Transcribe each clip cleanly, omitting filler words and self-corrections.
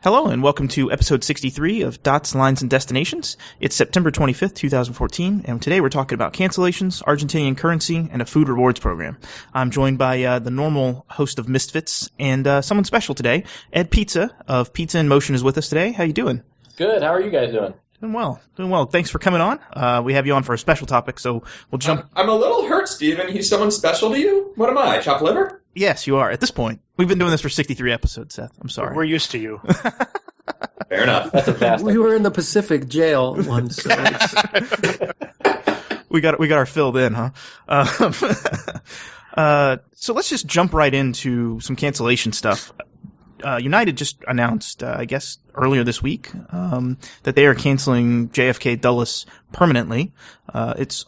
Hello and welcome to episode 63 of Dots, Lines, and Destinations. It's September 25th, 2014, and today we're talking about cancellations, Argentinian currency, and a food rewards program. I'm joined by the normal host of Misfits and someone special today. Ed Pizza of Pizza in Motion is with us today. How you doing? Good. How are you guys doing? Doing well. Thanks for coming on. We have you on for a special topic, so we'll jump. I'm a little hurt, Steven. He's someone special to you? What am I, chopped liver? Yes, you are. At this point, we've been doing this for 63 episodes, Seth. I'm sorry. We're used to you. Fair enough. That's fantastic. We were in the Pacific jail once. So we got our filled in, huh? So let's just jump right into some cancellation stuff. United just announced, I guess, earlier this week, that they are canceling JFK Dulles permanently. It's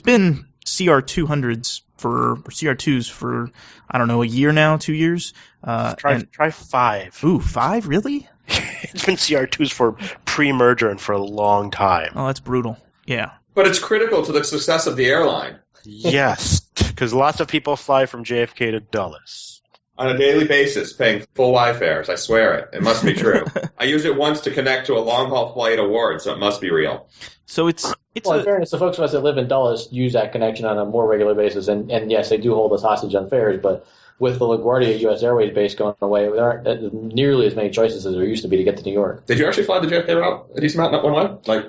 been CR200s or CR2s for, I don't know, a year now, 2 years. Try 5. Ooh, 5? Really? It's been CR2s for pre-merger and for a long time. Oh, that's brutal. Yeah. But it's critical to the success of the airline. Yes, because lots of people fly from JFK to Dulles. On a daily basis, paying full Y fares. I swear it. It must be true. I used it once to connect to a long-haul flight award, so it must be real. So it's well, in fairness, the folks of us that live in Dulles use that connection on a more regular basis, and yes, they do hold us hostage on fares, but with the LaGuardia U.S. Airways base going away, there aren't nearly as many choices as there used to be to get to New York. Did you actually fly the JFK route a decent amount one way?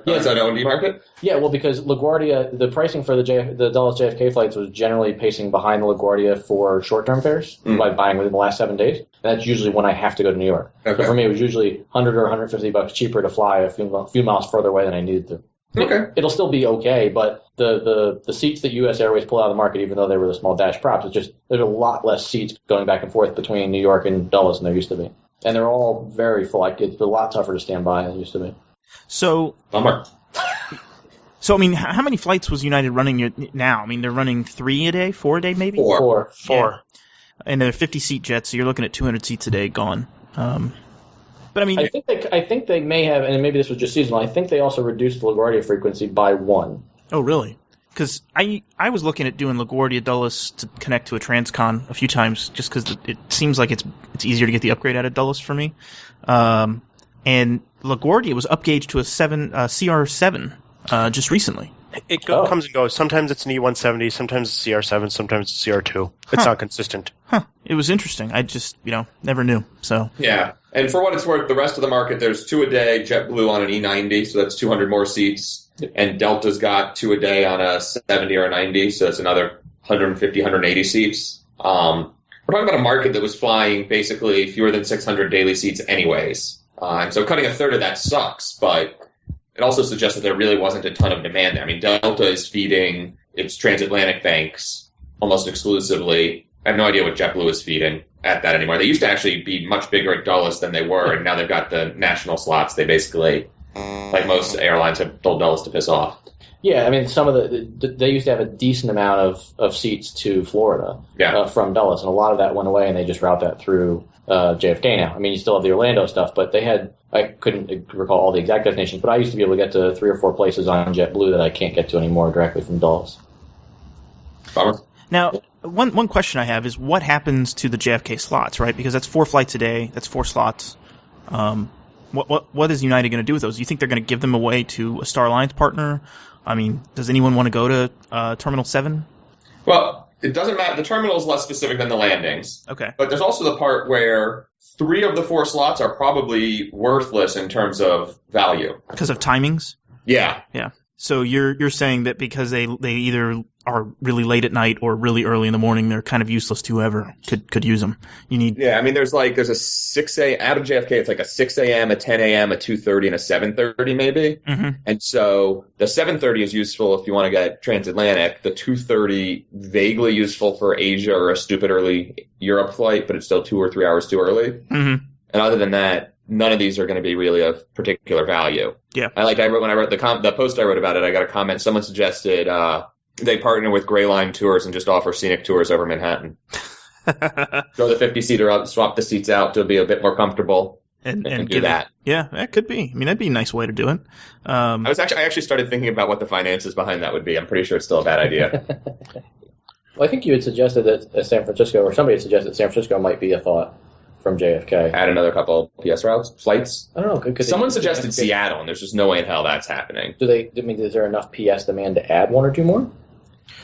Is that O&D market? Yeah, well, because LaGuardia, the pricing for the Dulles JFK flights was generally pacing behind the LaGuardia for short-term fares by buying within the last 7 days. And that's usually when I have to go to New York. Okay. So for me, it was usually $100 or $150 cheaper to fly a few miles further away than I needed to. Okay. It'll still be okay, but the seats that U.S. Airways pull out of the market, even though they were the small dash props, it's just there's a lot less seats going back and forth between New York and Dulles than there used to be. And they're all very full. It's a lot tougher to stand by than it used to be. So, bummer. So, I mean, how many flights was United running now? I mean, they're running 3 a day, 4 a day maybe? Four. Yeah. And they're 50-seat jets, so you're looking at 200 seats a day gone. But I mean, I think they may have, and maybe this was just seasonal. I think they also reduced the LaGuardia frequency by 1. Oh, really? Because I was looking at doing LaGuardia Dulles to connect to a Transcon a few times, just because it seems like it's easier to get the upgrade out of Dulles for me. And LaGuardia was upgauged to a CR7 just recently. It comes and goes. Sometimes it's an E170, sometimes it's CR7, sometimes it's CR2. It's not consistent. Huh. It was interesting. I just, never knew. So yeah. And for what it's worth, the rest of the market, there's 2 a day JetBlue on an E90, so that's 200 more seats. And Delta's got 2 a day on a 70 or a 90, so that's another 150, 180 seats. We're talking about a market that was flying basically fewer than 600 daily seats anyways. And so cutting a third of that sucks, but it also suggests that there really wasn't a ton of demand there. I mean, Delta is feeding its transatlantic banks almost exclusively. I have no idea what JetBlue is feeding at that anymore. They used to actually be much bigger at Dulles than they were, and now they've got the national slots. They basically, like most airlines, have told Dulles to piss off. Yeah, I mean, they used to have a decent amount of seats to Florida from Dulles, and a lot of that went away, and they just route that through JFK now. I mean, you still have the Orlando stuff, but I couldn't recall all the exact destinations, but I used to be able to get to 3 or 4 places on JetBlue that I can't get to anymore directly from Dulles. Now, one question I have is what happens to the JFK slots, right? Because that's 4 flights a day, that's 4 slots. What is United going to do with those? Do you think they're going to give them away to a Star Alliance partner? I mean, does anyone want to go to Terminal 7? Well, it doesn't matter. The terminal is less specific than the landings. Okay. But there's also the part where 3 of the 4 slots are probably worthless in terms of value. Because of timings? Yeah. Yeah. So you're saying that because they either are really late at night or really early in the morning, they're kind of useless to whoever could use them. Yeah, I mean, there's a 6 a.m. out of JFK. It's like a 6 a.m., a 10 a.m., a 2:30, and a 7:30 maybe. Mm-hmm. And so the 7:30 is useful if you want to get transatlantic. The 2:30 vaguely useful for Asia or a stupid early Europe flight, but it's still 2 or 3 hours too early. Mm-hmm. And other than that, none of these are going to be really of particular value. Yeah. When I wrote the post I wrote about it, I got a comment. Someone suggested they partner with Gray Line Tours and just offer scenic tours over Manhattan. Throw the 50-seater up, swap the seats out to be a bit more comfortable, and do that. Yeah, that could be. I mean, that'd be a nice way to do it. I actually started thinking about what the finances behind that would be. I'm pretty sure it's still a bad idea. Well, I think you had suggested that San Francisco, or somebody had suggested that San Francisco might be a thought from JFK. Add another couple PS flights. I don't know. Someone suggested Seattle, and there's just no way in hell that's happening. Is there enough PS demand to add one or two more?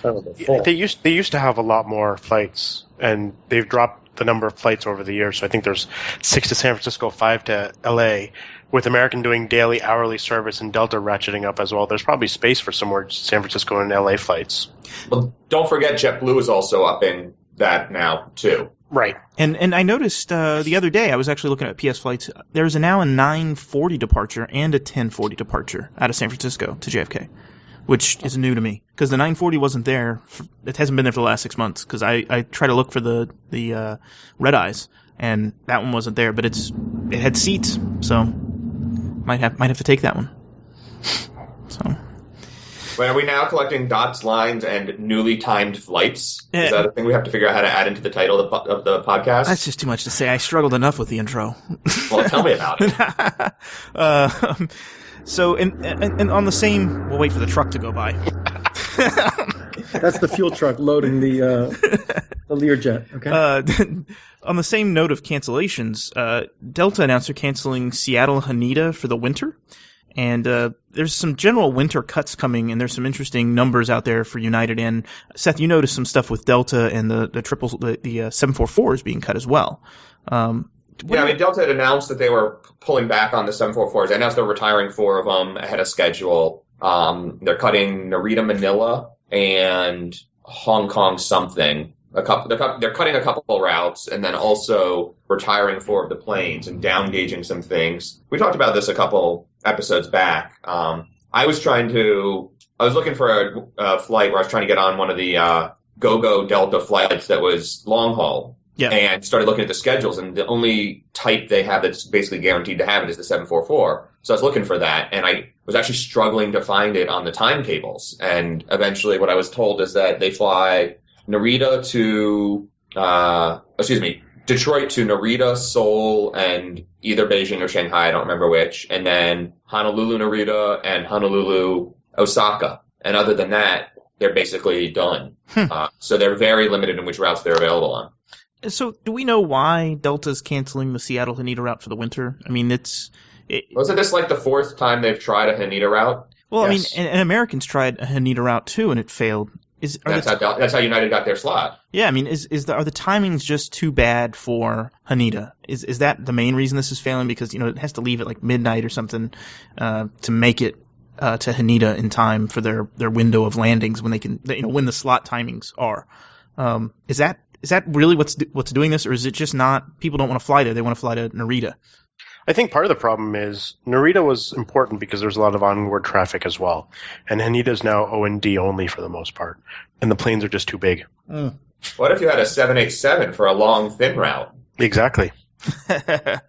They used to have a lot more flights, and they've dropped the number of flights over the years. So I think there's 6 to San Francisco, 5 to LA, with American doing daily, hourly service, and Delta ratcheting up as well. There's probably space for some more San Francisco and LA flights. Well, don't forget JetBlue is also upping that now too. Right. And I noticed the other day, I was actually looking at PS flights, there's now a 9:40 departure and a 10:40 departure out of San Francisco to JFK, which is new to me, because the 9:40 wasn't there. It hasn't been there for the last 6 months, because I try to look for the red eyes, and that one wasn't there, but it had seats, so might have to take that one. So. Wait, are we now collecting dots, lines, and newly timed flights? Is that a thing we have to figure out how to add into the title of the podcast? That's just too much to say. I struggled enough with the intro. Well, tell me about it. So, and on the same, we'll wait for the truck to go by. That's the fuel truck loading the Learjet. Okay. On the same note of cancellations, Delta announced they're canceling Seattle Haneda for the winter. And there's some general winter cuts coming, and there's some interesting numbers out there for United. And Seth, you noticed some stuff with Delta and the 744s being cut as well. Delta had announced that they were pulling back on the 744s. They announced they're retiring 4 of them ahead of schedule. They're cutting Narita, Manila, and Hong Kong something. They're cutting a couple routes, and then also retiring 4 of the planes and down gauging some things. We talked about this a couple episodes back. I was looking for a flight where I was trying to get on one of the GoGo Delta flights that was long haul. Yeah. And started looking at the schedules, and the only type they have that's basically guaranteed to have it is the 744. So I was looking for that, and I was actually struggling to find it on the timetables. And eventually what I was told is that they fly Detroit to Narita, Seoul, and either Beijing or Shanghai, I don't remember which, and then Honolulu, Narita, and Honolulu, Osaka. And other than that, they're basically done. So they're very limited in which routes they're available on. So do we know why Delta's canceling the Seattle Haneda route for the winter? I mean, wasn't this like the 4th time they've tried a Haneda route? Well, Yes. I mean, and Americans tried a Haneda route too, and it failed. That's how United got their slot. Yeah, I mean, are the timings just too bad for Haneda? Is that the main reason this is failing? Because it has to leave at like midnight or something to make it to Haneda in time for their window of landings when they can, when the slot timings are. Is that really what's doing this, or is it just not people don't want to fly there? They want to fly to Narita. I think part of the problem is Narita was important because there's a lot of onward traffic as well. And Haneda is now O&D only for the most part. And the planes are just too big. What if you had a 787 for a long, thin route? Exactly. But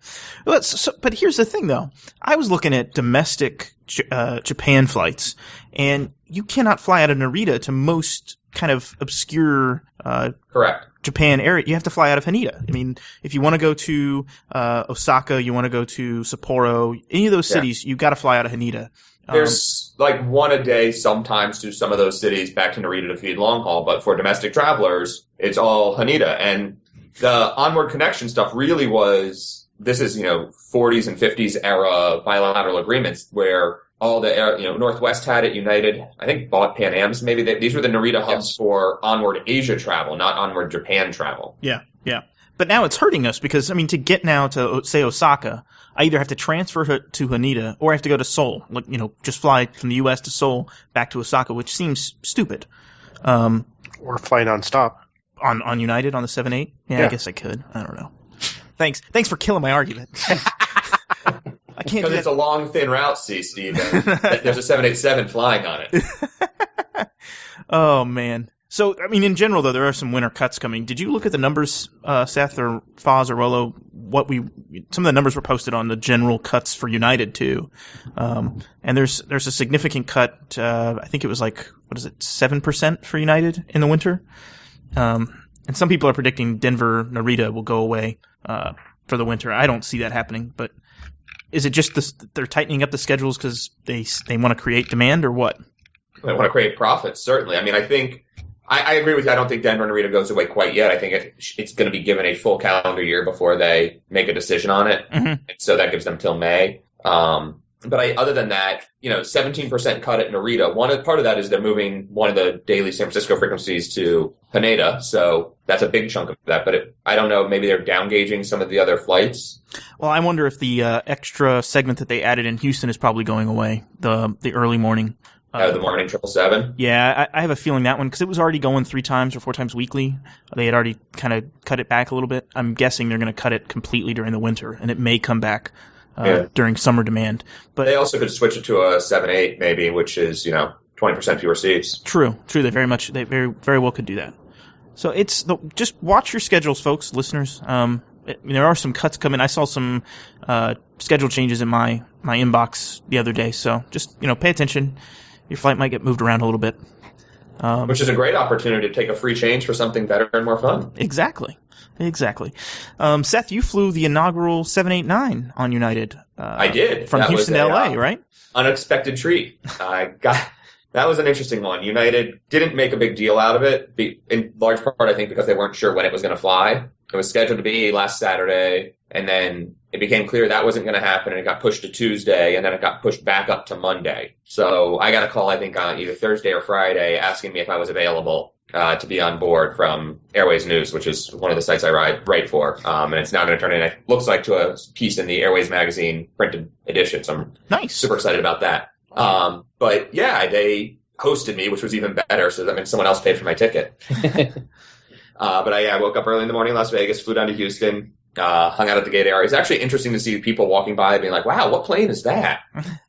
here's the thing, though. I was looking at domestic Japan flights, and you cannot fly out of Narita to most kind of obscure Correct. Japan area. You have to fly out of Haneda. I mean, if you want to go to Osaka, you want to go to Sapporo, any of those cities, you've got to fly out of Haneda. There's like one a day sometimes to some of those cities back to Narita to feed long haul, but for domestic travelers, it's all Haneda. And the onward connection stuff really was, this is, 40s and 50s era bilateral agreements where all the, Northwest had it, United, I think bought Pan Am's maybe. These were the Narita hubs for onward Asia travel, not onward Japan travel. Yeah. But now it's hurting us because, I mean, to get now to, say, Osaka, I either have to transfer to Haneda or I have to go to Seoul. Like, just fly from the U.S. to Seoul back to Osaka, which seems stupid. Or fly nonstop. On United on the 7-8? Yeah, I guess I could. I don't know. Thanks for killing my argument. I can't. Because it's a long, thin route, Steve. There's a 787 flying on it. Oh, man. So, I mean, in general, though, there are some winter cuts coming. Did you look at the numbers, Seth or Foz or Rolo? Some of the numbers were posted on the general cuts for United too, and there's a significant cut. I think it was 7% for United in the winter, and some people are predicting Denver Narita will go away for the winter. I don't see that happening, but is it just they're tightening up the schedules because they want to create demand or what? They want to create profits, certainly. I mean, I think I agree with you. I don't think Denver Narita goes away quite yet. I think it's going to be given a full calendar year before they make a decision on it. Mm-hmm. And so that gives them till May. But other than that, 17% cut at Narita. Part of that is they're moving one of the daily San Francisco frequencies to Haneda. So that's a big chunk of that. But I don't know, maybe they're down-gauging some of the other flights. Well, I wonder if the extra segment that they added in Houston is probably going away, the early morning. The morning 777? Yeah, I have a feeling that one, because it was already going 3 times or 4 times weekly. They had already kind of cut it back a little bit. I'm guessing they're going to cut it completely during the winter, and it may come back during summer demand. But they also could switch it to a 7-8 maybe, which is, 20% fewer seats. True. They very well could do that. So just watch your schedules, folks, listeners. There are some cuts coming. I saw some schedule changes in my inbox the other day, so just pay attention. Your flight might get moved around a little bit. Which is a great opportunity to take a free change for something better and more fun. Exactly. Seth, you flew the inaugural 789 on United. I did. From Houston to LA, right? Unexpected treat. That was an interesting one. United didn't make a big deal out of it, in large part, I think, because they weren't sure when it was going to fly. It was scheduled to be last Saturday, and then it became clear that wasn't going to happen, and it got pushed to Tuesday, and then it got pushed back up to Monday. So I got a call, I think, on either Thursday or Friday asking me if I was available to be on board from Airways News, which is one of the sites I write for. And it's now going to turn in, it looks like, to a piece in the Airways Magazine printed edition. So I'm super excited about that. But yeah, they hosted me, which was even better. So that meant someone else paid for my ticket. But I woke up early in the morning in Las Vegas, flew down to Houston, hung out at the gate area. It's actually interesting to see people walking by being like, wow, what plane is that?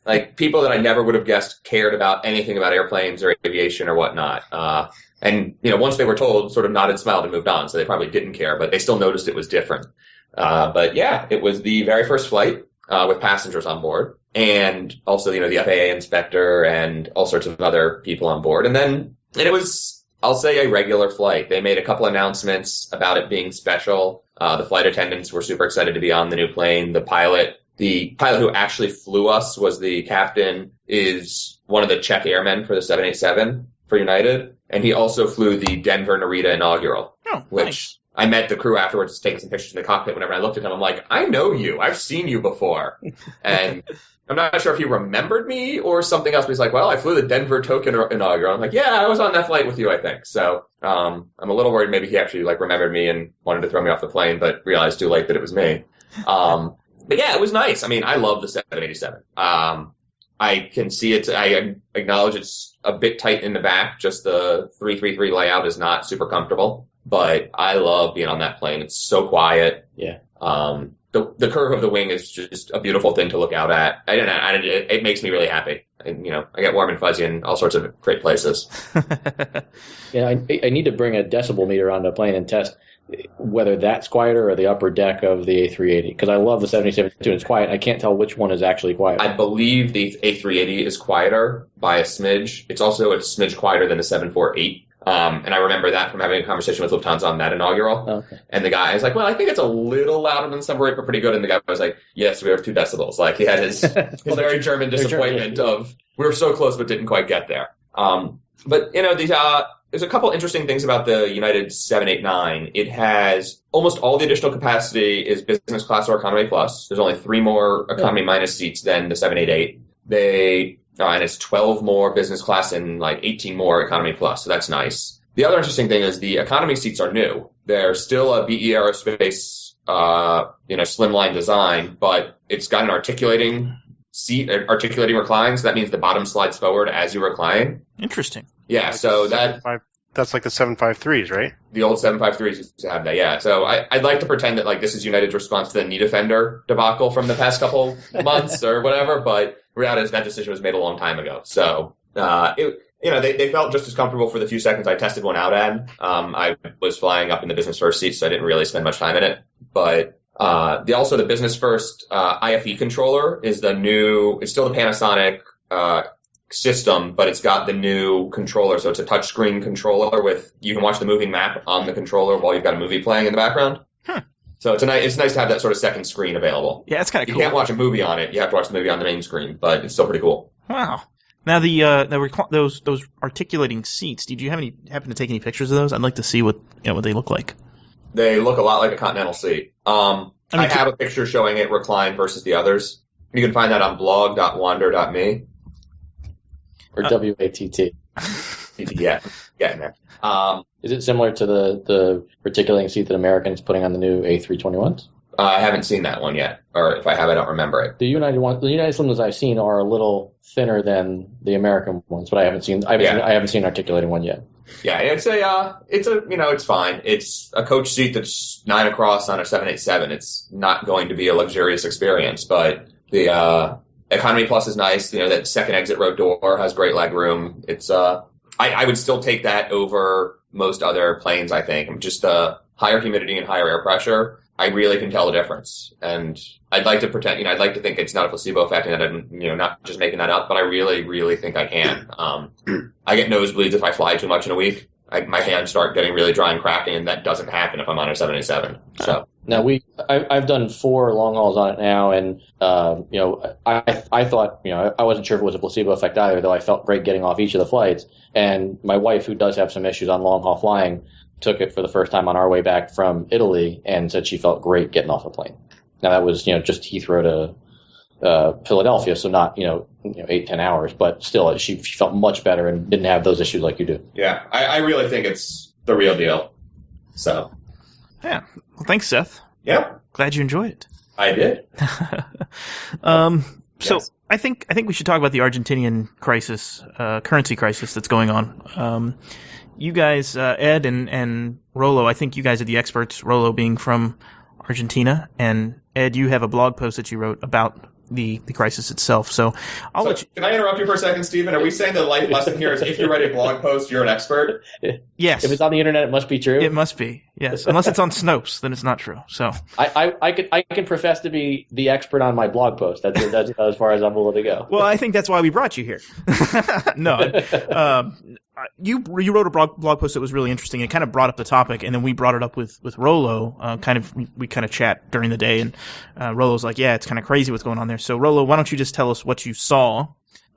Like people that I never would have guessed cared about anything about airplanes or aviation or whatnot. And once they were told, sort of nodded, smiled, and moved on. So they probably didn't care, but they still noticed it was different. But yeah, it was the very first flight with passengers on board, and also the FAA inspector and all sorts of other people on board. And it was, I'll say, a regular flight. They made a couple announcements about it being special. The flight attendants were super excited to be on the new plane. The pilot who actually flew us was the captain, is one of the Czech airmen for the 787 for United. And he also flew the Denver Narita inaugural, which nice. I met the crew afterwards, taking some pictures in the cockpit. Whenever I looked at him, I'm like, I know you. I've seen you before. And I'm not sure if he remembered me or something else, but he's like, well, I flew the Denver Tokyo inaugural. I'm like, yeah, I was on that flight with you, I think. So I'm a little worried maybe he actually remembered me and wanted to throw me off the plane, but realized too late that it was me. But yeah, it was nice. I mean, I love the 787. I can see it. I acknowledge it's a bit tight in the back. Just the 333 layout is not super comfortable, but I love being on that plane. It's so quiet. Yeah. The curve of the wing is just a beautiful thing to look out at. It makes me really happy. And, I get warm and fuzzy in all sorts of great places. Yeah, I need to bring a decibel meter on the plane and test whether that's quieter or the upper deck of the A380, because I love the 787 too. It's quiet. I can't tell which one is actually quiet. I believe the A380 is quieter by a smidge. It's also a smidge quieter than the 748. And I remember that from having a conversation with Lufthansa on that inaugural. Okay. And the guy is like, well, I think it's a little louder than the 748, but pretty good. And the guy was like, yes, we have 2 decibels. Like he had his very German disappointment of, we were so close but didn't quite get there. But there's a couple interesting things about the United 789. It has almost all the additional capacity is business class or economy plus. There's only 3 more economy minus seats than the 788. And it's 12 more business class and 18 more economy plus. So that's nice. The other interesting thing is the economy seats are new. They're still a BE Aerospace, slimline design, but it's got an articulating seat, articulating recline. So that means the bottom slides forward as you recline. Interesting. Yeah, so that's like the 753s, right? The old 753s used to have that, yeah. So I'd like to pretend that this is United's response to the knee defender debacle from the past couple months or whatever, but reality is that decision was made a long time ago. So they felt just as comfortable for the few seconds I tested one out at. I was flying up in the business first seat, so I didn't really spend much time in it. But also the business first IFE controller is it's still the Panasonic system, but it's got the new controller. So it's a touchscreen controller you can watch the moving map on the controller while you've got a movie playing in the background. So it's nice to have that sort of second screen available. Yeah, it's kind of cool. You can't watch a movie on it. You have to watch the movie on the main screen, but it's still pretty cool. Wow. Now those articulating seats. Did you happen to take any pictures of those? I'd like to see what they look like. They look a lot like a Continental seat. I have a picture showing it reclined versus the others. You can find that on blog.wander.me. Or WATT. Yeah, getting there. Is it similar to the articulating seat that American's putting on the new A321s? I haven't seen that one yet, or if I have, I don't remember it. The United ones I've seen are a little thinner than the American ones, but I haven't seen an articulating one yet. Yeah, it's fine. It's a coach seat that's 9 across on a 787. It's not going to be a luxurious experience, but the Economy Plus is nice. That second exit row door has great leg room. It's I would still take that over most other planes. I think just higher humidity and higher air pressure. I really can tell the difference, and I'd like to pretend. I'd like to think it's not a placebo effect, and that I'm, not just making that up. But I really, really think I can. I get nosebleeds if I fly too much in a week. My hands start getting really dry and cracking, and that doesn't happen if I'm on a 787. So now I've done 4 long hauls on it now, and I thought I wasn't sure if it was a placebo effect either, though I felt great getting off each of the flights. And my wife, who does have some issues on long haul flying, took it for the first time on our way back from Italy and said she felt great getting off the plane. Now that was just Heathrow to Philadelphia, so not 8-10 hours, but still she felt much better and didn't have those issues like you do. Yeah, I really think it's the real deal. So yeah, well, thanks, Seth. Yeah, glad you enjoyed it. I did. So yes. I think we should talk about the Argentinian crisis, currency crisis that's going on. You guys, Ed and Rollo, I think you guys are the experts, Rollo being from Argentina. And Ed, you have a blog post that you wrote about the crisis itself. So I'll let you... Can I interrupt you for a second, Stephen? Are we saying the life lesson here is if you write a blog post, you're an expert? Yes. If it's on the internet, it must be true? It must be, yes. Unless it's on Snopes, then it's not true. So I can profess to be the expert on my blog post. That's as far as I'm willing to go. Well, I think that's why we brought you here. No. You wrote a blog post that was really interesting. It kind of brought up the topic, and then we brought it up with Rollo. We kind of chat during the day, and Rollo's like, "Yeah, it's kind of crazy what's going on there." So Rollo, why don't you just tell us what you saw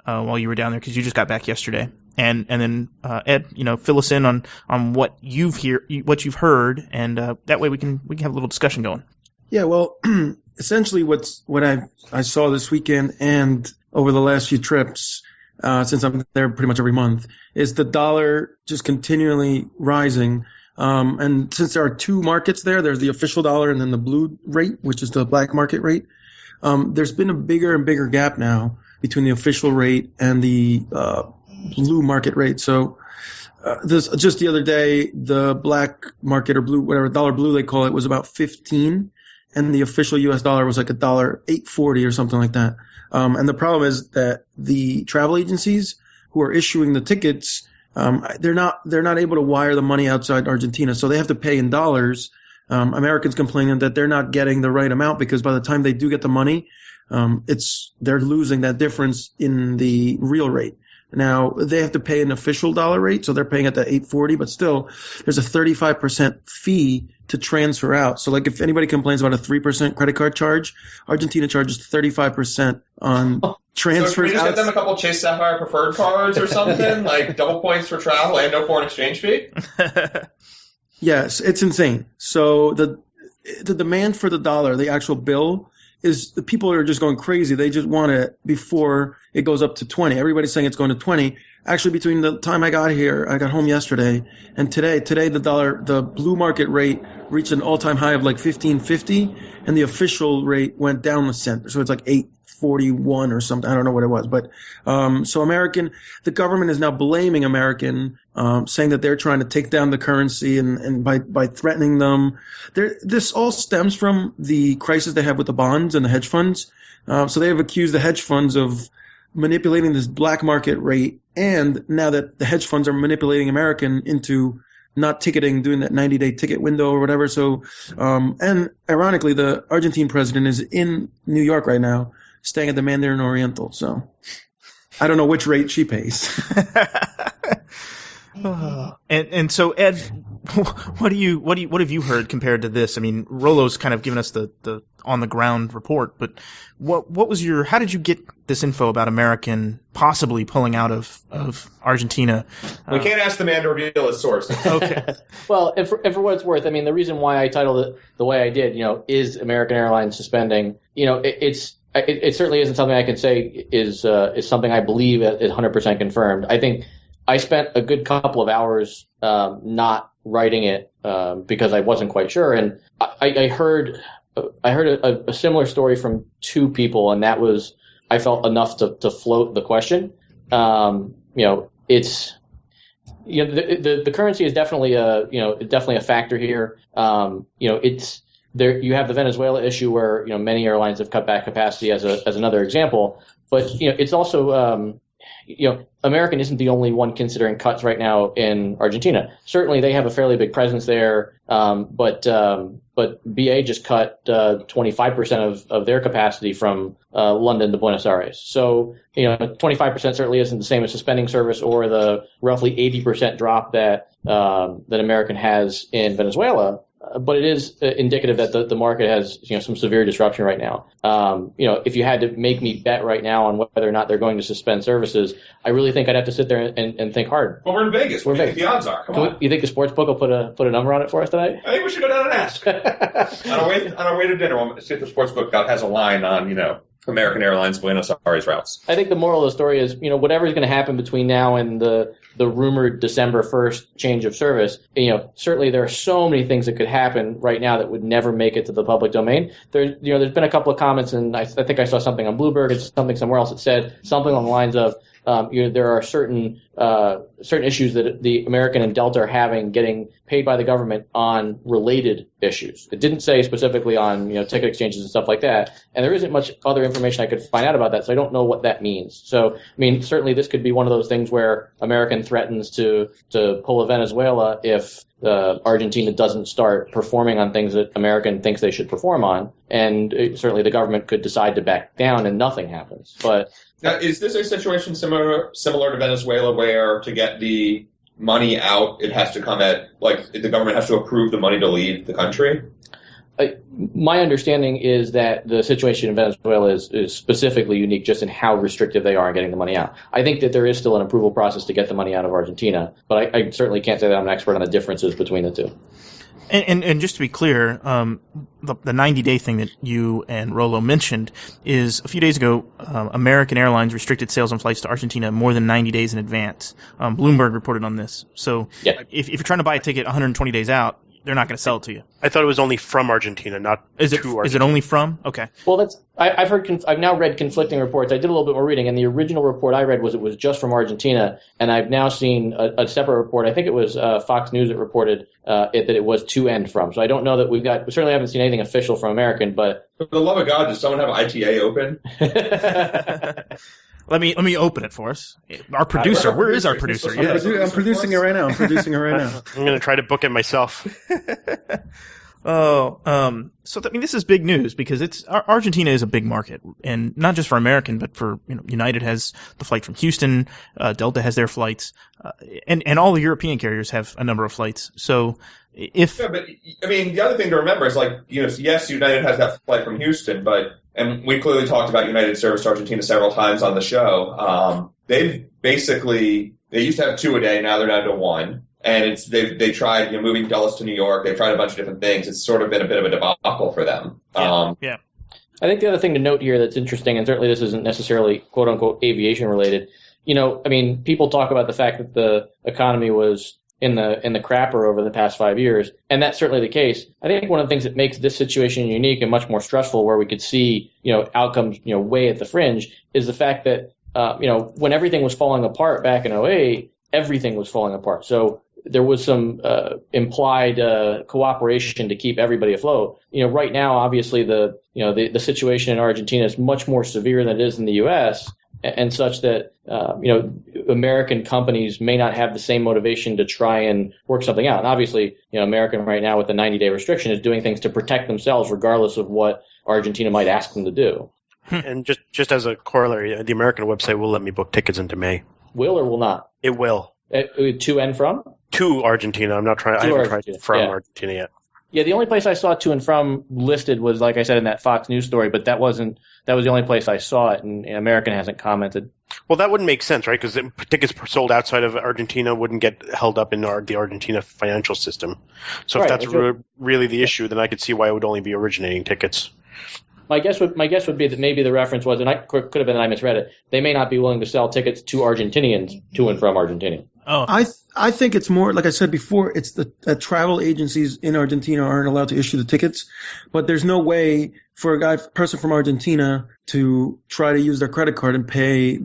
while you were down there, because you just got back yesterday, and then Ed, fill us in on what you've heard, and that way we can have a little discussion going. Yeah, well, essentially what I saw this weekend and over the last few trips, since I'm there pretty much every month, is the dollar just continually rising. And since there are 2 markets there's the official dollar and then the blue rate, which is the black market rate. There's been a bigger and bigger gap now between the official rate and the blue market rate. So just the other day, the black market or blue, whatever, dollar blue they call it, was about 15, and the official U.S. dollar was like $8.40 or something like that. And the problem is that the travel agencies who are issuing the tickets, they're not able to wire the money outside Argentina, so they have to pay in dollars. Americans complaining that they're not getting the right amount because by the time they do get the money, they're losing that difference in the real rate. Now they have to pay an official dollar rate, so they're paying at the $8.40, but still there's a 35% fee to transfer out. So like if anybody complains about a 3% credit card charge, Argentina charges 35% on transfers. So can we just get them a couple Chase Sapphire preferred cards or something, like double points for travel and no foreign exchange fee? Yes, it's insane. So the demand for the dollar, the actual bill, is the people are just going crazy. They just want it before it goes up to 20. Everybody's saying it's going to 20. Actually, between the time I got home yesterday, and today the blue market rate reached an all-time high of like 15.50, and the official rate went down a cent. So it's like 8.41 or something. I don't know what it was, but so the government is now blaming American, saying that they're trying to take down the currency and by threatening them. This all stems from the crisis they have with the bonds and the hedge funds. So they have accused the hedge funds of manipulating this black market rate, and now that the hedge funds are manipulating American into not ticketing, doing that 90-day ticket window or whatever. So, and ironically, the Argentine president is in New York right now, staying at the Mandarin Oriental. So I don't know which rate she pays. And so, Ed, what have you heard compared to this? I mean, Rollo's kind of given us the on the ground report, but how did you get this info about American possibly pulling out of Argentina? We can't ask the man to reveal his source. Okay. Well, and for what it's worth, I mean, the reason why I titled it the way I did, is American Airlines suspending, it certainly isn't something I can say is something I believe is 100% confirmed. I think I spent a good couple of hours not writing it because I wasn't quite sure, and I heard a similar story from two people, and that was I felt enough to float the question. It's the currency is definitely a factor here. It's there. You have the Venezuela issue where many airlines have cut back capacity as another example, but it's also American isn't the only one considering cuts right now in Argentina. Certainly, they have a fairly big presence there, but BA just cut 25% of their capacity from London to Buenos Aires. So 25% certainly isn't the same as suspending service or the roughly 80% drop that American has in Venezuela. But it is indicative that the market has some severe disruption right now. If you had to make me bet right now on whether or not they're going to suspend services, I really think I'd have to sit there and think hard. Well, we're in Vegas. What do you think the odds are? Come on. You think the sportsbook will put a number on it for us tonight? I think we should go down and ask. on our way to dinner, we'll see if the sportsbook has a line on American Airlines Buenos Aires routes. I think the moral of the story is whatever is going to happen between now and the rumored December 1st change of service, certainly there are so many things that could happen right now that would never make it to the public domain. There's been a couple of comments, and I think I saw something on Bloomberg and something somewhere else that said something along the lines of, there are certain issues that the American and Delta are having getting paid by the government on related issues. It didn't say specifically on ticket exchanges and stuff like that, and there isn't much other information I could find out about that, so I don't know what that means. So, I mean, certainly this could be one of those things where American threatens to pull a Venezuela if Argentina doesn't start performing on things that American thinks they should perform on, and certainly the government could decide to back down and nothing happens. But now, is this a situation similar to Venezuela where to get the money out, it has to come at, the government has to approve the money to leave the country? My understanding is that the situation in Venezuela is specifically unique just in how restrictive they are in getting the money out. I think that there is still an approval process to get the money out of Argentina, but I certainly can't say that I'm an expert on the differences between the two. And just to be clear, the 90-day thing that you and Rollo mentioned is a few days ago, American Airlines restricted sales on flights to Argentina more than 90 days in advance. Bloomberg reported on this. So if you're trying to buy a ticket 120 days out, they're not going to sell it to you. I thought it was only from Argentina, not to Argentina. Is it only from? Okay. Well, I've now read conflicting reports. I did a little bit more reading, and the original report I read was it was just from Argentina, and I've now seen a separate report. I think it was Fox News that reported that it was to and from. So I don't know that we certainly haven't seen anything official from American, but for the love of God, does someone have ITA open? Let me open it for us. Our producer. Where is our producer? Yes. I'm producing it right now. I'm going to try to book it myself. So this is big news because Argentina is a big market, and not just for American, but for United has the flight from Houston, Delta has their flights, and all the European carriers have a number of flights. So but I mean, the other thing to remember is yes, United has that flight from Houston, and we clearly talked about United service to Argentina several times on the show. They used to have 2 a day, now they're down to 1. And they tried moving Dulles to New York. They've tried a bunch of different things. It's sort of been a bit of a debacle for them. Yeah. I think the other thing to note here that's interesting, and certainly this isn't necessarily quote unquote aviation related. People talk about the fact that the economy was in the crapper over the past 5 years, and that's certainly the case. I think one of the things that makes this situation unique and much more stressful, where we could see outcomes way at the fringe, is the fact that when everything was falling apart back in 2008, everything was falling apart. So there was some implied cooperation to keep everybody afloat. Right now, obviously, the situation in Argentina is much more severe than it is in the U.S., and such that American companies may not have the same motivation to try and work something out. And obviously, American right now with the 90-day restriction is doing things to protect themselves, regardless of what Argentina might ask them to do. And just as a corollary, the American website will let me book tickets into May. Will or will not? It will. To and from? To Argentina. I haven't tried from Argentina yet. Yeah, the only place I saw to and from listed was, like I said, in that Fox News story, but that was the only place I saw it, and American hasn't commented. Well, that wouldn't make sense, right? Because tickets sold outside of Argentina wouldn't get held up in the Argentina financial system. So if that's really the issue, then I could see why it would only be originating tickets. My guess would be that maybe the reference was, and I could have been that I misread it, they may not be willing to sell tickets to Argentinians to and from Argentina. Oh, I think it's more, like I said before, it's the travel agencies in Argentina aren't allowed to issue the tickets, but there's no way for a person from Argentina to try to use their credit card and pay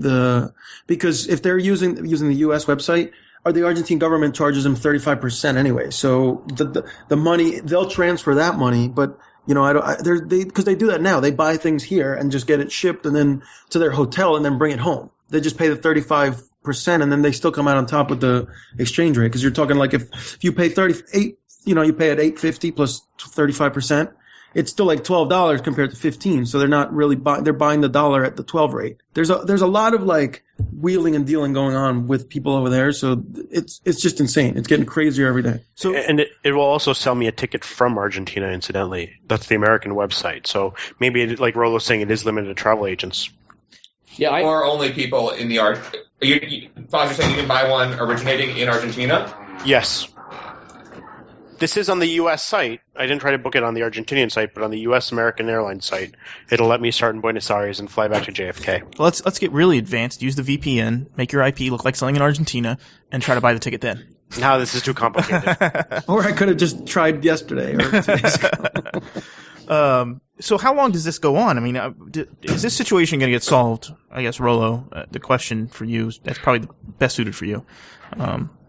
because if they're using the U.S. website, or the Argentine government charges them 35% anyway. So the money, they'll transfer that money, but because they do that now. They buy things here and just get it shipped and then to their hotel and then bring it home. They just pay the 35%, and then they still come out on top with the exchange rate. Because you're talking like if you pay 38, you pay at $8.50 plus 35%, it's still like $12 compared to $15. So they're not really they're buying the dollar at the 12 rate. There's a lot of like wheeling and dealing going on with people over there. So it's just insane. It's getting crazier every day. So and it will also sell me a ticket from Argentina. Incidentally, that's the American website. So maybe like Rollo's saying, it is limited to travel agents. Yeah, or only people in the Foz, you're saying you can buy one originating in Argentina? Yes. This is on the U.S. site. I didn't try to book it on the Argentinian site, but on the U.S. American Airlines site, it'll let me start in Buenos Aires and fly back to JFK. Well, let's get really advanced. Use the VPN, make your IP look like something in Argentina, and try to buy the ticket then. No, this is too complicated. Or I could have just tried yesterday or 2 days ago. So how long does this go on? I mean, is this situation going to get solved? I guess, Rollo, the question for you, that's probably the best suited for you.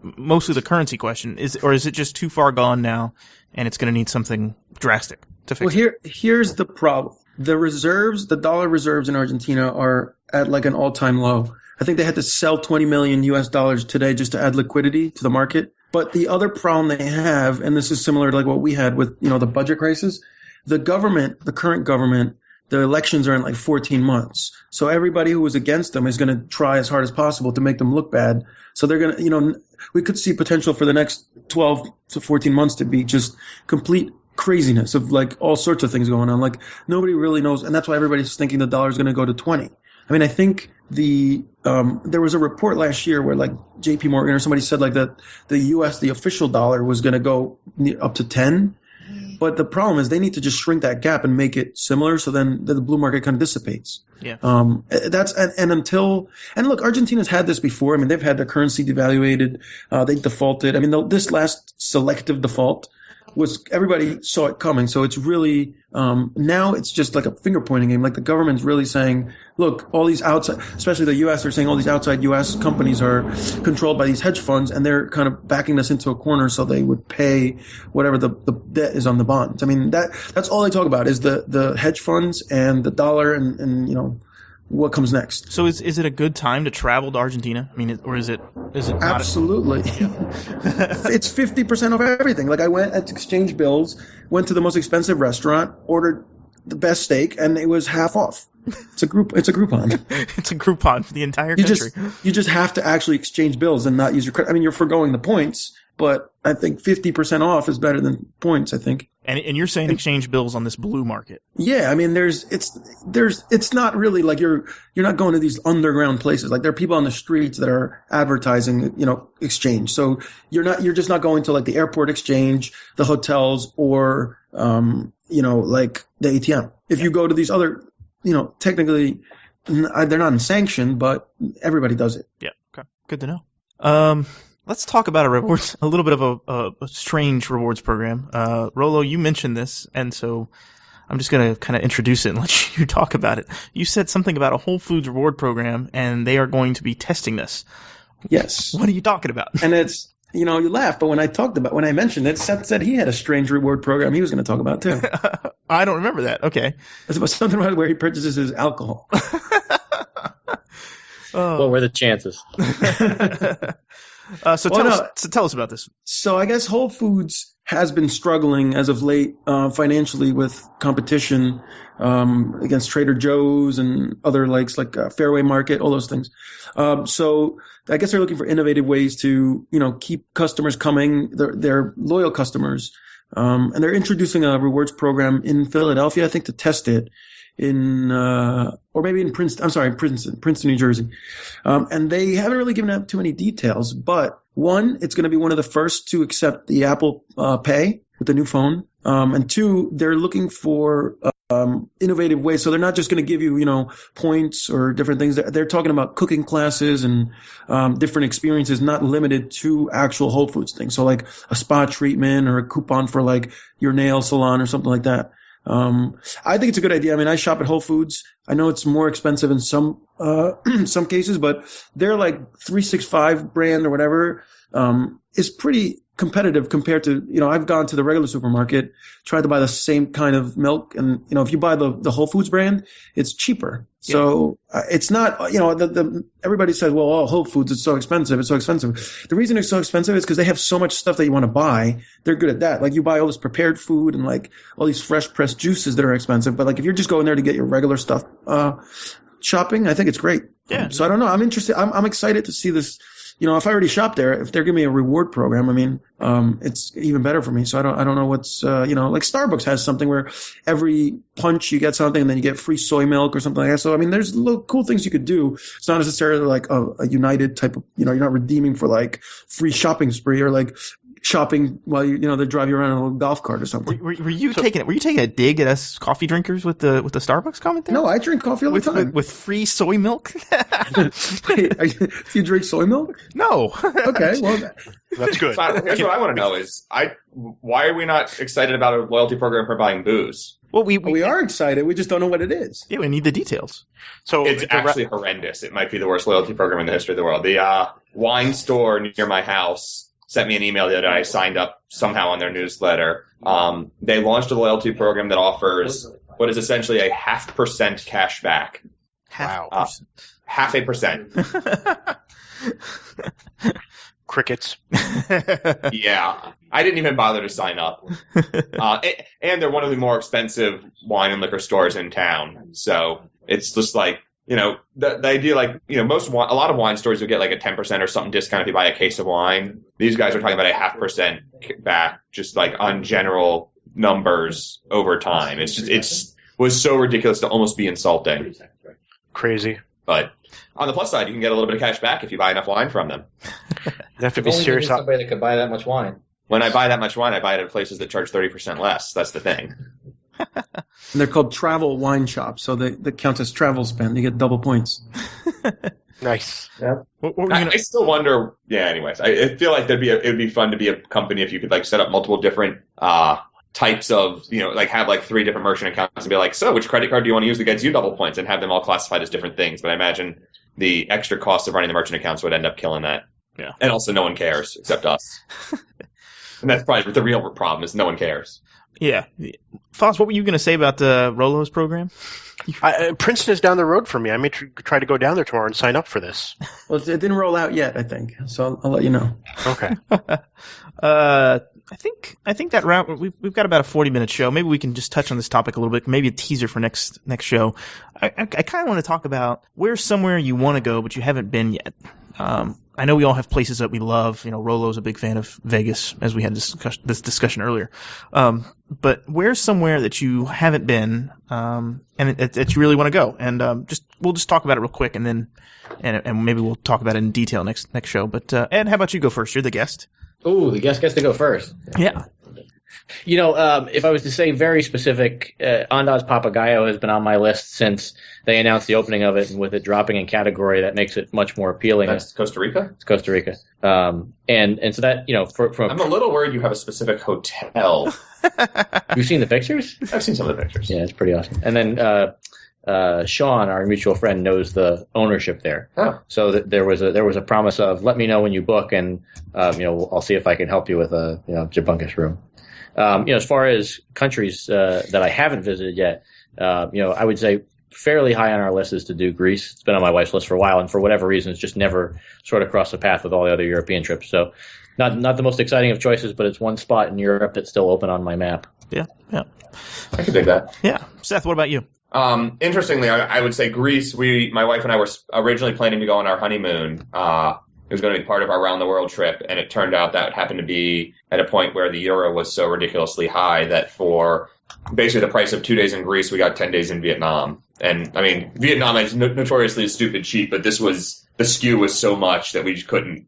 Mostly the currency question, is it just too far gone now, and it's going to need something drastic to fix it? Well, here's the problem. The dollar reserves in Argentina are at like an all-time low. I think they had to sell $20 million US today just to add liquidity to the market. But the other problem they have, and this is similar to like what we had with, the budget crisis, the current government, the elections are in like 14 months. So everybody who was against them is going to try as hard as possible to make them look bad. So they're going to, we could see potential for the next 12 to 14 months to be just complete craziness of like all sorts of things going on. Like nobody really knows. And that's why everybody's thinking the dollar is going to go to 20. I mean, I think there was a report last year where like JP Morgan or somebody said like that the US, the official dollar was going to go up to 10. But the problem is they need to just shrink that gap and make it similar, so then the blue market kind of dissipates. Yeah. And look, Argentina's had this before. I mean, they've had their currency devaluated. They defaulted. I mean, this last selective default was everybody saw it coming. So it's really now it's just like a finger pointing game. Like the government's really saying, look, all these outside, especially the U.S., are saying all these outside U.S. companies are controlled by these hedge funds, and they're kind of backing us into a corner so they would pay whatever the debt is on the bonds. I mean, that's all they talk about is the hedge funds and the dollar and what comes next. So is it a good time to travel to Argentina? I mean, or is it not? Absolutely. It's 50% off everything. Like I went at exchange bills, went to the most expensive restaurant, ordered the best steak, and it was half off. It's a Groupon. It's a Groupon for the entire country. You just have to actually exchange bills and not use your credit. I mean, you're foregoing the points, but I think 50% off is better than points, I think. And you're saying exchange bills on this blue market? Yeah, I mean, it's not really like you're not going to these underground places. Like there are people on the streets that are advertising, exchange. So you're just not going to like the airport exchange, the hotels, or like the ATM. If you go to these other, technically they're not sanctioned, but everybody does it. Yeah. Okay. Good to know. Let's talk about a little bit of a strange rewards program. Rollo, you mentioned this, and so I'm just going to kind of introduce it and let you talk about it. You said something about a Whole Foods reward program, and they are going to be testing this. Yes. What are you talking about? And it's, you laugh, but when I mentioned it, Seth said he had a strange reward program he was going to talk about too. I don't remember that. Okay. It's about something about where he purchases his alcohol. What were the chances? So tell us about this. So I guess Whole Foods has been struggling as of late financially with competition against Trader Joe's and other like Fairway Market, all those things. So I guess they're looking for innovative ways to, keep customers coming, their loyal customers. And they're introducing a rewards program in Philadelphia, I think, to test it or maybe in Princeton, New Jersey. And they haven't really given out too many details, but one, it's going to be one of the first to accept the Apple Pay with the new phone. And two, they're looking for innovative ways. So they're not just going to give you, points or different things. They're talking about cooking classes and different experiences, not limited to actual Whole Foods things. So like a spa treatment or a coupon for like your nail salon or something like that. I think it's a good idea. I mean, I shop at Whole Foods. I know it's more expensive in some cases, but they're like 365 brand or whatever, is pretty competitive compared to, I've gone to the regular supermarket, tried to buy the same kind of milk. And, if you buy the Whole Foods brand, it's cheaper. Yeah. So it's not, everybody says, well, Whole Foods, it's so expensive. It's so expensive. The reason it's so expensive is because they have so much stuff that you want to buy. They're good at that. Like you buy all this prepared food and like all these fresh pressed juices that are expensive. But like if you're just going there to get your regular stuff, shopping, I think it's great. Yeah. So I don't know. I'm interested. I'm excited to see this. If I already shop there, if they're giving me a reward program, I mean, it's even better for me. So I don't know what's, like Starbucks has something where every punch you get something and then you get free soy milk or something like that. So, I mean, there's little cool things you could do. It's not necessarily like a United type of, you're not redeeming for like free shopping spree or like shopping while they drive you around in a little golf cart or something. Were you taking a dig at us coffee drinkers with the Starbucks comment there? No, I drink coffee all the time. With free soy milk? Wait, you drink soy milk? No. Okay, well that's good. So here's what I want to know is why are we not excited about a loyalty program for buying booze? Well, we are excited. We just don't know what it is. Yeah, we need the details. So it's actually horrendous. It might be the worst loyalty program in the history of the world. The wine store near my house sent me an email the other day. I signed up somehow on their newsletter. They launched a loyalty program that offers what is essentially a 0.5% cash back. Wow. 0.5%. Crickets. Yeah. I didn't even bother to sign up. And they're one of the more expensive wine and liquor stores in town. So it's just like, the idea, like, a lot of wine stores, you'll get like a 10% or something discount if you buy a case of wine. These guys are talking about a 0.5% back, just like on general numbers over time. It's was so ridiculous to almost be insulting. Crazy. But on the plus side, you can get a little bit of cash back if you buy enough wine from them. You have to be serious. Somebody that could buy that much wine. When I buy that much wine, I buy it at places that charge 30% less. That's the thing. And they're called travel wine shops, so they count as travel spend. You get double points. Nice. Yeah. I still wonder. Yeah. Anyways, I feel like it would be fun to be a company if you could like set up multiple different types of like have like 3 different merchant accounts and be like, so which credit card do you want to use that gets you double points, and have them all classified as different things. But I imagine the extra cost of running the merchant accounts would end up killing that. Yeah. And also, no one cares except us. And that's probably the real problem is no one cares. Yeah. Foss, what were you going to say about the Rolo's program? Princeton is down the road for me. I may try to go down there tomorrow and sign up for this. Well, it didn't roll out yet, I think. So I'll let you know. Okay. I think that round we've got about a 40-minute show. Maybe we can just touch on this topic a little bit. Maybe a teaser for next show. I kind of want to talk about where's somewhere you want to go but you haven't been yet. I know we all have places that we love. Rolo's a big fan of Vegas, as we had this discussion earlier. But where's somewhere that you haven't been, and that you really want to go? And we'll just talk about it real quick, and then and maybe we'll talk about it in detail next show. But Ed, how about you go first? You're the guest. Oh, the guest gets to go first. Yeah. If I was to say very specific, Andaz Papagayo has been on my list since they announced the opening of it, and with it dropping in category, that makes it much more appealing. That's Costa Rica? It's Costa Rica. And so that, I'm a little worried you have a specific hotel. You've seen the pictures? I've seen some of the pictures. Yeah, it's pretty awesome. And then Sean, our mutual friend, knows the ownership there. Oh. So there was a promise of let me know when you book, and I'll see if I can help you with a Jabunkus room. As far as countries that I haven't visited yet, I would say fairly high on our list is to do Greece. It's been on my wife's list for a while, and for whatever reason, it's just never sort of crossed the path with all the other European trips. So not the most exciting of choices, but it's one spot in Europe that's still open on my map. Yeah. I could dig that. Yeah. Seth, what about you? Interestingly, I would say Greece. My wife and I were originally planning to go on our honeymoon. It was going to be part of our round the world trip, and it turned out that happened to be at a point where the euro was so ridiculously high that for basically the price of 2 days in Greece, we got 10 days in Vietnam. And I mean, Vietnam is notoriously stupid cheap, but the skew was so much that we just couldn't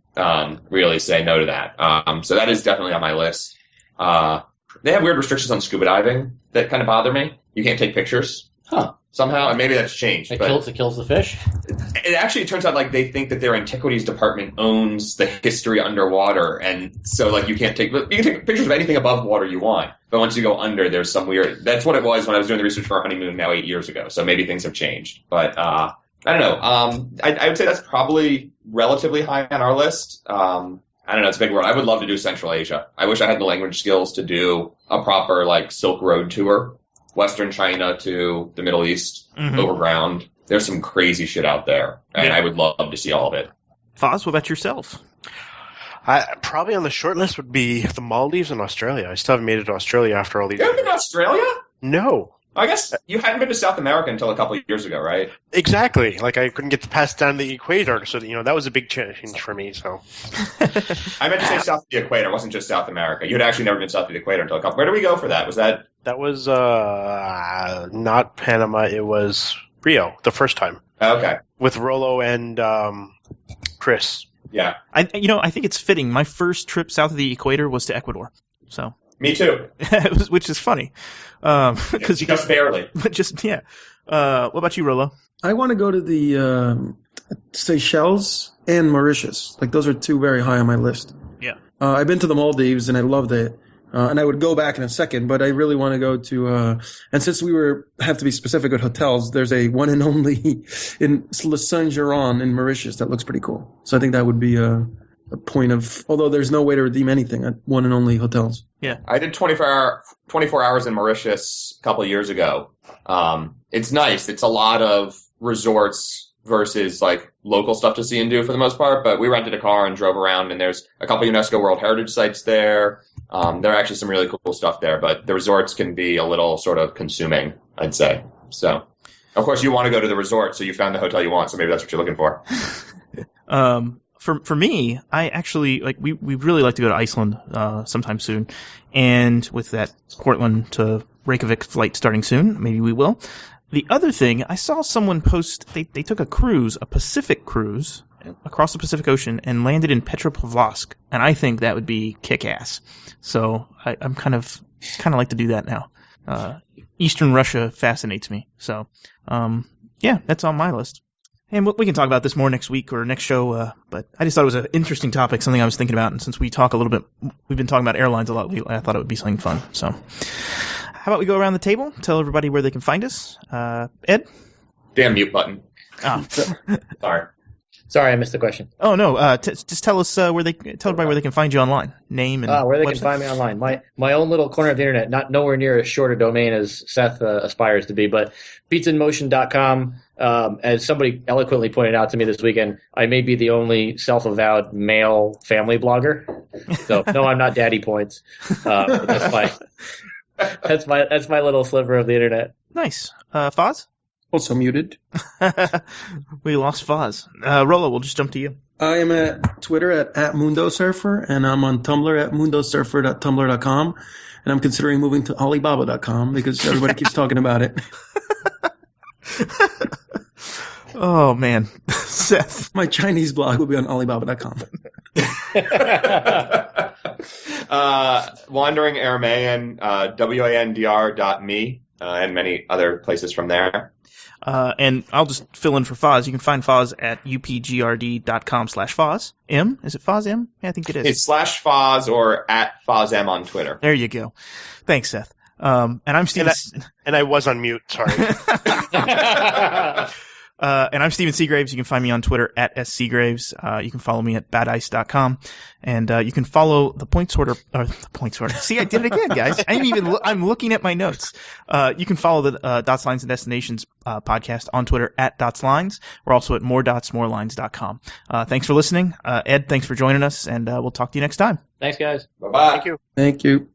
really say no to that. So that is definitely on my list. They have weird restrictions on scuba diving that kind of bother me. You can't take pictures. Huh. Somehow, and maybe that's changed. It kills the fish? It actually turns out like they think that their antiquities department owns the history underwater, and so like you can take pictures of anything above water you want, but once you go under, there's some weird. That's what it was when I was doing the research for our honeymoon now 8 years ago. So maybe things have changed, but I don't know. I would say that's probably relatively high on our list. I don't know. It's a big world. I would love to do Central Asia. I wish I had the language skills to do a proper like Silk Road tour. Western China to the Middle East, overground. There's some crazy shit out there, and I would love to see all of it. Foz, what about yourself? Probably on the short list would be the Maldives and Australia. I still haven't made it to Australia after all these years. You haven't been to Australia? No. I guess you hadn't been to South America until a couple of years ago, right? Exactly. Like, I couldn't get past down the equator, so, that was a big change for me, so. I meant to say south of the equator. It wasn't just South America. You had actually never been south of the equator until a couple. Where did we go for that? Was that? That was, not Panama. It was Rio, the first time. Okay. With Rolo and, Chris. Yeah. I think it's fitting. My first trip south of the equator was to Ecuador, so. Me too. Which is funny. Just barely. But just, yeah. What about you, Rolo? I want to go to the Seychelles and Mauritius. Like, those are two very high on my list. Yeah. I've been to the Maldives, and I loved it. And I would go back in a second, but I really want to go to, and since we have to be specific with hotels, there's a one and only in Le Saint-Geron in Mauritius that looks pretty cool. So I think that would be a point of, although there's no way to redeem anything at one and only hotels. Yeah. I did 24 hours in Mauritius a couple of years ago. It's nice. It's a lot of resorts versus like local stuff to see and do for the most part, but we rented a car and drove around, and there's a couple UNESCO World Heritage sites there. There are actually some really cool stuff there, but the resorts can be a little sort of consuming, I'd say. So, of course, you want to go to the resort, so you found the hotel you want, so maybe that's what you're looking for. For me, I actually we really like to go to Iceland sometime soon, and with that Portland to Reykjavik flight starting soon, maybe we will. The other thing, I saw someone post they took a Pacific cruise across the Pacific Ocean and landed in Petropavlovsk, and I think that would be kick-ass. So I'm kind of like to do that now. Eastern Russia fascinates me. So yeah, that's on my list. And we can talk about this more next week or next show, but I just thought it was an interesting topic, something I was thinking about, and since we've been talking about airlines a lot lately, I thought it would be something fun. So how about we go around the table, tell everybody where they can find us. Ed? Damn mute button. Oh. Sorry, I missed the question. Oh, no, just tell us tell everybody where they can find you online. Name and where they website. can find me online. My own little corner of the internet, nowhere near as short a domain as Seth aspires to be, but pizzanmotion.com. As somebody eloquently pointed out to me this weekend, I may be the only self-avowed male family blogger. So no, I'm not daddy points. That's my little sliver of the internet. Nice. Foz? Also muted. We lost Foz. Rolo, we'll just jump to you. I am at Twitter at MundoSurfer, and I'm on Tumblr at mundosurfer.tumblr.com, and I'm considering moving to Alibaba.com because everybody keeps talking about it. Oh, man. Seth. My Chinese blog will be on Alibaba.com. Wandering Aramaean, WANDR.me, and many other places from there. And I'll just fill in for Foz. You can find Foz at upgrd.com/Foz. M? Is it Foz M? Yeah, I think it is. It's /Foz or at FozM on Twitter. There you go. Thanks, Seth. And I'm Steve. And I was on mute, sorry. And I'm Steven Seagraves. You can find me on Twitter at @sseagraves. You can follow me at badice.com. And you can follow the Point Sorter. See, I did it again, guys. I'm looking at my notes. You can follow the Dots, Lines, and Destinations podcast on Twitter at DotsLines. We're also at moredotsmorelines.com. Thanks for listening. Ed, thanks for joining us, and we'll talk to you next time. Thanks, guys. Bye-bye. Thank you. Thank you.